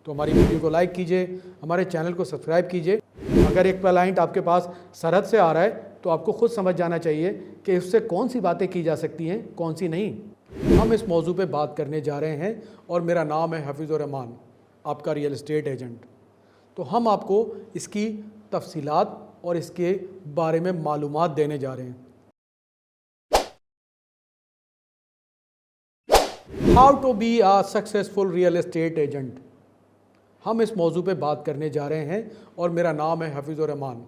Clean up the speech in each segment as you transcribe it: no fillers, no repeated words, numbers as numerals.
तो हमारी वीडियो को लाइक कीजिए, हमारे चैनल को सब्सक्राइब कीजिए। अगर एक क्लाइंट आपके पास सरहद से आ रहा है तो आपको खुद समझ जाना चाहिए कि उससे कौन सी बातें की जा सकती हैं, कौन सी नहीं। हम इस मौजू पे बात करने जा रहे हैं और मेरा नाम है हफीज़ुर रहमान, आपका रियल एस्टेट एजेंट। तो हम आपको इसकी तफसीलात और इसके बारे में मालूमात देने जा रहे हैं। How to be a successful real estate agent, हम इस मौजू पे बात करने जा रहे हैं और मेरा नाम है हफीज़ुर रहमान,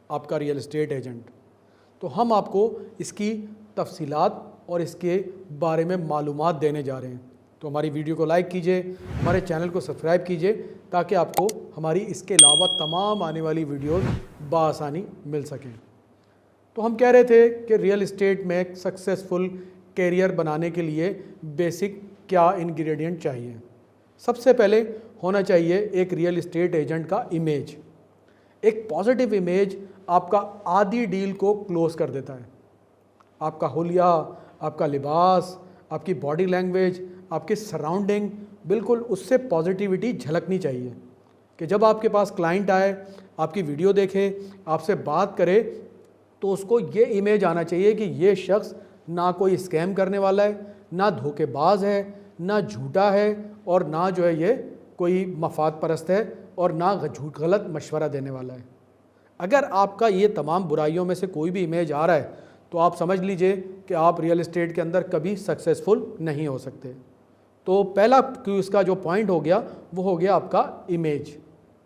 आपका रियल एस्टेट एजेंट। तो हम आपको इसकी तफसीलात और इसके बारे में मालूमात देने जा रहे हैं। तो हमारी वीडियो को लाइक कीजिए, हमारे चैनल को सब्सक्राइब कीजिए ताकि आपको हमारी इसके अलावा तमाम आने वाली वीडियोस बआसानी मिल सकें। तो हम कह रहे थे कि रियल एस्टेट में एक सक्सेसफुल कैरियर बनाने के लिए बेसिक क्या इंग्रेडिएंट चाहिए। सबसे पहले होना चाहिए एक रियल एस्टेट एजेंट का इमेज। एक पॉजिटिव इमेज आपका आधी डील को क्लोज कर देता है। आपका हुलिया, आपका लिबास, आपकी बॉडी लैंग्वेज, आपकी सराउंडिंग, बिल्कुल उससे पॉजिटिविटी झलकनी चाहिए कि जब आपके पास क्लाइंट आए, आपकी वीडियो देखे, आपसे बात करे, तो उसको ये इमेज आना चाहिए कि ये शख्स ना कोई स्कैम करने वाला है, ना धोखेबाज है, ना झूठा है, और ना जो है ये कोई मफाद परस्त है, और ना गलत मशवरा देने वाला है। अगर आपका ये तमाम बुराइयों में से कोई भी इमेज आ रहा है तो आप समझ लीजिए कि आप रियल एस्टेट के अंदर कभी सक्सेसफुल नहीं हो सकते। तो पहला इसका जो पॉइंट हो गया वो हो गया आपका इमेज,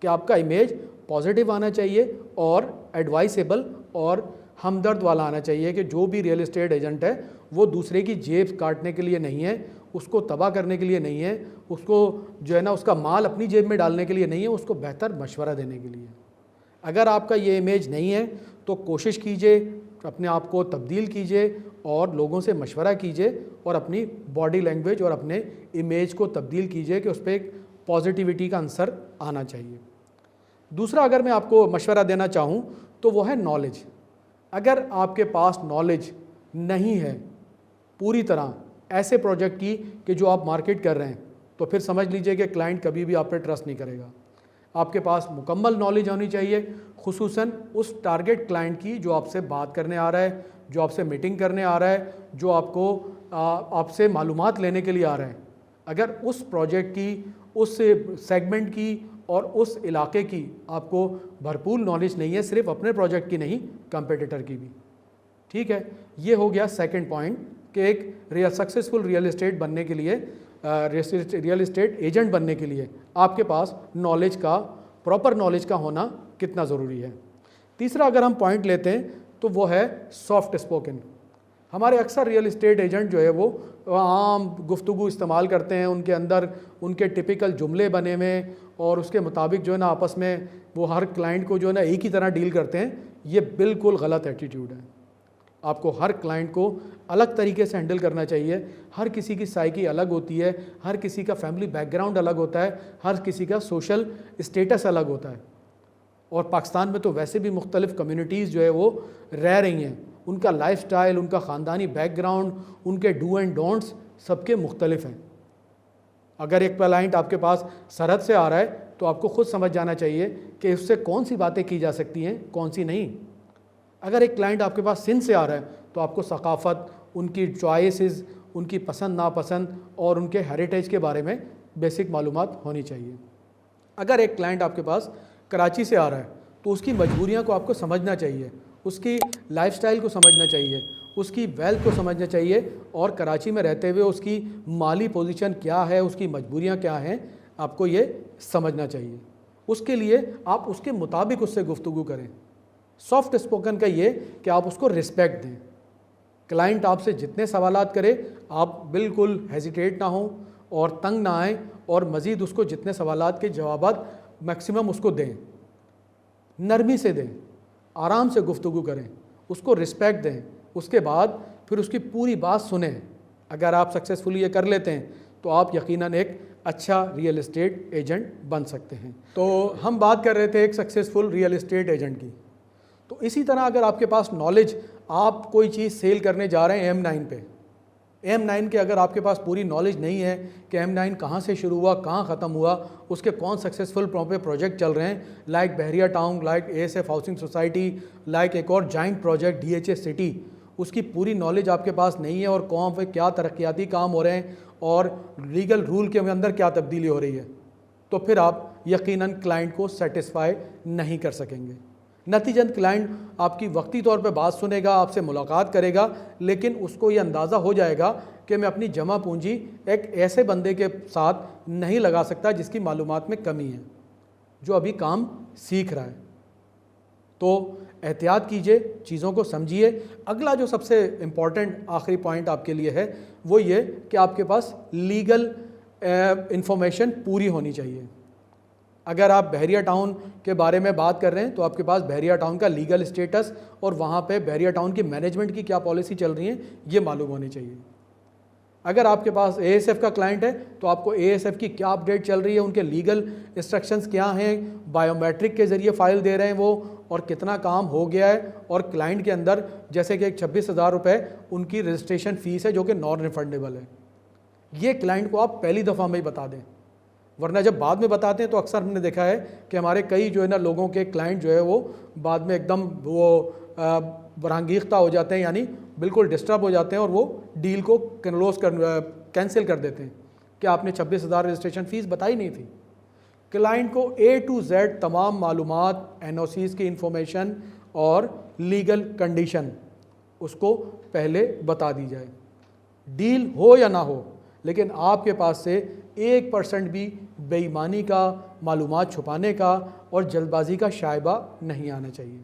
कि आपका इमेज पॉजिटिव आना चाहिए और एडवाइसेबल और हमदर्द वाला आना चाहिए कि जो भी रियल एस्टेट एजेंट है वो दूसरे की जेब काटने के लिए नहीं है, उसको तबाह करने के लिए नहीं है, उसको जो है ना उसका माल अपनी जेब में डालने के लिए नहीं है, उसको बेहतर मशवरा देने के लिए। अगर आपका ये इमेज नहीं है तो कोशिश कीजिए, अपने आप को तब्दील कीजिए और लोगों से मशवरा कीजिए और अपनी बॉडी लैंग्वेज और अपने इमेज को तब्दील कीजिए कि उस पर एक पॉजिटिविटी का अंसर आना चाहिए। दूसरा अगर मैं आपको मशवरा देना चाहूँ तो वो है नॉलेज। अगर आपके पास नॉलेज नहीं है पूरी तरह ऐसे प्रोजेक्ट की कि जो आप मार्केट कर रहे हैं, तो फिर समझ लीजिए कि क्लाइंट कभी भी आप पे ट्रस्ट नहीं करेगा। आपके पास मुकम्मल नॉलेज होनी चाहिए, खुसूसन उस टारगेट क्लाइंट की जो आपसे बात करने आ रहा है, जो आपसे मीटिंग करने आ रहा है, जो आपसे मालूमात लेने के लिए आ रहा है। अगर उस प्रोजेक्ट की, उस सेगमेंट की और उस इलाके की आपको भरपूर नॉलेज नहीं है, सिर्फ अपने प्रोजेक्ट की नहीं, कंपेटिटर की भी, ठीक है। ये हो गया सेकंड पॉइंट कि एक सक्सेसफुल रियल एस्टेट बनने के लिए, रियल एस्टेट एजेंट बनने के लिए आपके पास नॉलेज का, प्रॉपर नॉलेज का होना कितना ज़रूरी है। तीसरा अगर हम पॉइंट लेते हैं तो वो है सॉफ्ट स्पोकन। हमारे अक्सर रियल एस्टेट एजेंट जो है वो आम गुफ्तगू इस्तेमाल करते हैं, उनके अंदर उनके टिपिकल जुमले बने हुए और उसके मुताबिक जो है ना आपस में वो हर क्लाइंट को जो है ना एक ही तरह डील करते हैं। ये बिल्कुल गलत एटीट्यूड है। आपको हर क्लाइंट को अलग तरीके से हैंडल करना चाहिए। हर किसी की साइकी अलग होती है, हर किसी का फैमिली बैकग्राउंड अलग होता है, हर किसी का सोशल स्टेटस अलग होता है। और पाकिस्तान में तो वैसे भी मुख्तलिफ़ कम्युनिटीज़ जो है वो रह रही हैं, उनका लाइफस्टाइल, उनका ख़ानदानी बैकग्राउंड, उनके डू एंड डोंट्स सबके मुख्तलिफ हैं। अगर एक क्लाइंट आपके पास सरहद से आ रहा है तो आपको खुद समझ जाना चाहिए कि उससे कौन सी बातें की जा सकती हैं, कौन सी नहीं। अगर एक क्लाइंट आपके पास सिंध से आ रहा है तो आपको सकाफ़त, उनकी चॉइसेस, उनकी पसंद नापसंद और उनके हेरिटेज के बारे में बेसिक मालूमात होनी चाहिए। अगर एक क्लाइंट आपके पास कराची से आ रहा है तो उसकी मजबूरियां को आपको समझना चाहिए, उसकी लाइफस्टाइल को समझना चाहिए, उसकी वेल्थ को समझना चाहिए, और कराची में रहते हुए उसकी माली पोजीशन क्या है, उसकी मजबूरियां क्या हैं, आपको ये समझना चाहिए। उसके लिए आप उसके मुताबिक उससे गुफ्तगू करें। सॉफ्ट स्पोकन का ये कि आप उसको रिस्पेक्ट दें। क्लाइंट आपसे जितने सवालात करे आप बिल्कुल हेजिटेट ना हो और तंग ना आए, और मज़ीद उसको जितने सवालात के जवाबात मैक्सिमम उसको दें, नरमी से दें, आराम से गुफ्तगू करें, उसको रिस्पेक्ट दें। उसके बाद फिर उसकी पूरी बात सुनें। अगर आप सक्सेसफुली ये कर लेते हैं तो आप यकीनन एक अच्छा रियल एस्टेट एजेंट बन सकते हैं। तो हम बात कर रहे थे एक सक्सेसफुल रियल एस्टेट एजेंट की। तो इसी तरह अगर आपके पास नॉलेज, आप कोई चीज़ सेल करने जा रहे हैं M9 पे, M9 के अगर आपके पास पूरी नॉलेज नहीं है कि M9 कहाँ से शुरू हुआ, कहाँ ख़त्म हुआ, उसके कौन सक्सेसफुल प्रोजेक्ट चल रहे हैं, like Bahria town, like ASF housing society, like एक और जॉइंट प्रोजेक्ट DHA सिटी, उसकी पूरी नॉलेज आपके पास नहीं है और कौन पे क्या तरक्याती काम हो रहे हैं और लीगल रूल के अंदर क्या तब्दीली हो रही है, तो फिर आप यकीनन क्लाइंट को सेटिस्फाई नहीं कर सकेंगे। नतीजतन क्लाइंट आपकी वक्ती तौर पे बात सुनेगा, आपसे मुलाकात करेगा, लेकिन उसको ये अंदाज़ा हो जाएगा कि मैं अपनी जमा पूंजी एक ऐसे बंदे के साथ नहीं लगा सकता जिसकी मालूमात में कमी है, जो अभी काम सीख रहा है। तो एहतियात कीजिए, चीज़ों को समझिए। अगला जो सबसे इम्पॉर्टेंट आखिरी पॉइंट आपके लिए है वो ये कि आपके पास लीगल इंफॉर्मेशन पूरी होनी चाहिए। अगर आप बहरिया टाउन के बारे में बात कर रहे हैं तो आपके पास बहरिया टाउन का लीगल स्टेटस और वहाँ पे बहरिया टाउन की मैनेजमेंट की क्या पॉलिसी चल रही है ये मालूम होनी चाहिए। अगर आपके पास ASF का क्लाइंट है तो आपको ASF की क्या अपडेट चल रही है, उनके लीगल इंस्ट्रक्शंस क्या हैं, बायोमेट्रिक के ज़रिए फ़ाइल दे रहे हैं वो, और कितना काम हो गया है, और क्लाइंट के अंदर जैसे कि एक 26,000 रुपये उनकी रजिस्ट्रेशन फ़ीस है जो कि नॉन रिफंडेबल है। ये क्लाइंट को आप पहली दफ़ा में ही बता दें, वरना जब बाद में बताते हैं तो अक्सर हमने देखा है कि हमारे कई जो है ना लोगों के क्लाइंट जो है वो बाद में एकदम वो बरांगीख्ता हो जाते हैं, यानी बिल्कुल डिस्टर्ब हो जाते हैं और वो डील को कैंसिल कर देते हैं कि आपने 26,000 रजिस्ट्रेशन फ़ीस बताई नहीं थी। क्लाइंट को A to Z तमाम मालूमात, NOCs की इंफॉर्मेशन और लीगल कंडीशन उसको पहले बता दी जाए। डील हो या ना हो, लेकिन आपके पास से 1% भी बेईमानी का, मालूमात छुपाने का और जल्दबाजी का शायबा नहीं आना चाहिए।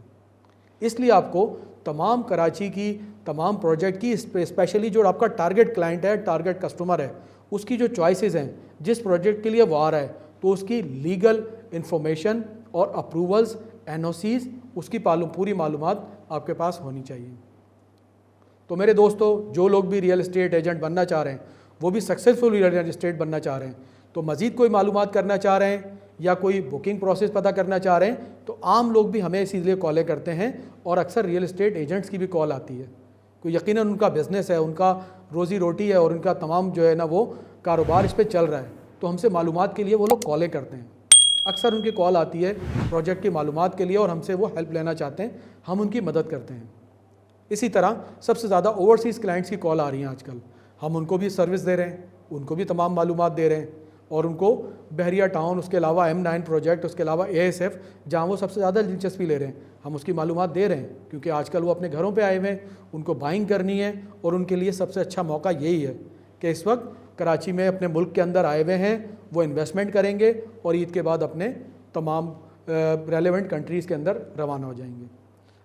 इसलिए आपको तमाम कराची की तमाम प्रोजेक्ट की, स्पेशली जो आपका टारगेट क्लाइंट है, टारगेट कस्टमर है, उसकी जो चॉइसेस हैं, जिस प्रोजेक्ट के लिए वो आ रहा है, तो उसकी लीगल इंफॉर्मेशन और अप्रूवल्स, NOCs, उसकी पूरी मालूमात आपके पास होनी चाहिए। तो मेरे दोस्तों, जो लोग भी रियल एस्टेट एजेंट बनना चाह रहे हैं, वो भी सक्सेसफुल रियल एस्टेट बनना चाह रहे हैं, तो मज़ीद कोई मालूमात करना चाह रहे हैं या कोई बुकिंग प्रोसेस पता करना चाह रहे हैं, तो आम लोग भी हमें इसीलिए कॉलें करते हैं और अक्सर रियल एस्टेट एजेंट्स की भी कॉल आती है। कोई यकीनन उनका बिज़नेस है, उनका रोज़ी रोटी है और उनका तमाम जो है ना वो कारोबार इस पर चल रहा है, तो हमसे मालूमात के लिए वो लोग कॉलें करते हैं। अक्सर उनकी कॉल आती है प्रोजेक्ट की मालूमात के लिए और हमसे वो हेल्प लेना चाहते हैं, हम उनकी मदद करते हैं। इसी तरह सबसे ज़्यादा ओवरसीज़ क्लाइंट्स की कॉल आ रही हैं आजकल, हम उनको भी सर्विस दे रहे हैं, उनको भी तमाम मालूमात दे रहे हैं, और उनको बहरिया टाउन, उसके अलावा M9 प्रोजेक्ट, उसके अलावा ASF, जहाँ वो सबसे ज़्यादा दिलचस्पी ले रहे हैं, हम उसकी मालूमात दे रहे हैं, क्योंकि आजकल वो अपने घरों पे आए हुए हैं, उनको बाइंग करनी है और उनके लिए सबसे अच्छा मौका यही है कि इस वक्त कराची में अपने मुल्क के अंदर आए हुए हैं, वो इन्वेस्टमेंट करेंगे और ईद के बाद अपने तमाम रेलेवेंट कंट्रीज़ के अंदर रवाना हो जाएंगे।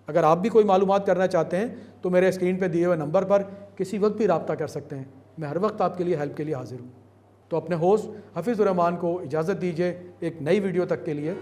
अगर आप भी कोई मालूमात करना चाहते हैं तो मेरे स्क्रीन पर दिए हुए नंबर पर किसी वक्त भी रब्ता कर सकते हैं, मैं हर वक्त आपके लिए हेल्प के लिए हाजिर हूँ। तो अपने होस्ट हफीज़ुर रहमान को इजाज़त दीजिए एक नई वीडियो तक के लिए।